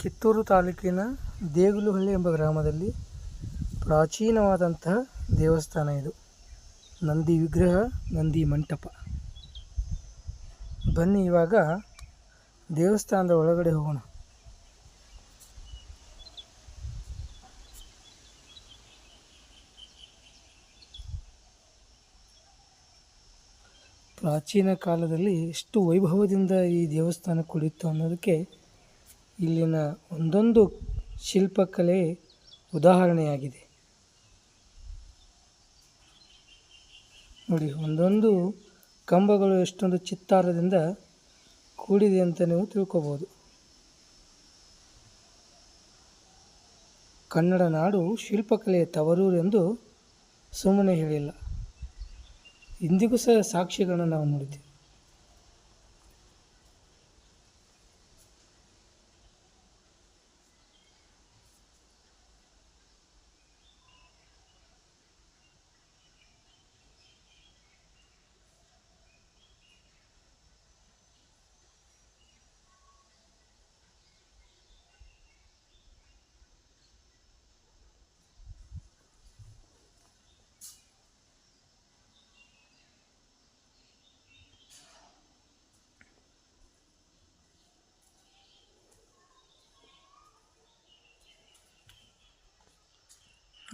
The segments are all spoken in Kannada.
ಕಿತ್ತೂರು ತಾಲೂಕಿನ ದೇಗುಲಹಳ್ಳಿ ಎಂಬ ಗ್ರಾಮದಲ್ಲಿ ಪ್ರಾಚೀನವಾದಂತಹ ದೇವಸ್ಥಾನ ಇದು. ನಂದಿ ವಿಗ್ರಹ, ನಂದಿ ಮಂಟಪ. ಬನ್ನಿ ಇವಾಗ ದೇವಸ್ಥಾನದ ಒಳಗಡೆ ಹೋಗೋಣ. ಪ್ರಾಚೀನ ಕಾಲದಲ್ಲಿ ಎಷ್ಟು ವೈಭವದಿಂದ ಈ ದೇವಸ್ಥಾನ ಕುಳಿತು ಅನ್ನೋದಕ್ಕೆ ಇಲ್ಲಿನ ಒಂದೊಂದು ಶಿಲ್ಪಕಲೆ ಉದಾಹರಣೆಯಾಗಿದೆ. ನೋಡಿ, ಒಂದೊಂದು ಕಂಬಗಳು ಎಷ್ಟೊಂದು ಚಿತ್ತಾರದಿಂದ ಕೂಡಿದೆ ಅಂತ ನೀವು ತಿಳ್ಕೊಬೋದು. ಕನ್ನಡ ನಾಡು ಶಿಲ್ಪಕಲೆಯ ತವರೂರು ಎಂದು ಸುಮ್ಮನೆ ಹೇಳಿಲ್ಲ. ಇಂದಿಗೂ ಸಹ ಸಾಕ್ಷಿಗಳನ್ನು ನಾವು ನೋಡಿದ್ದೀವಿ.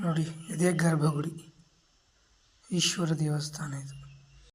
ನೋಡಿ, ಇದೇ ಗರ್ಭಗುಡಿ, ಈಶ್ವರ ದೇವಸ್ಥಾನ ಇದು.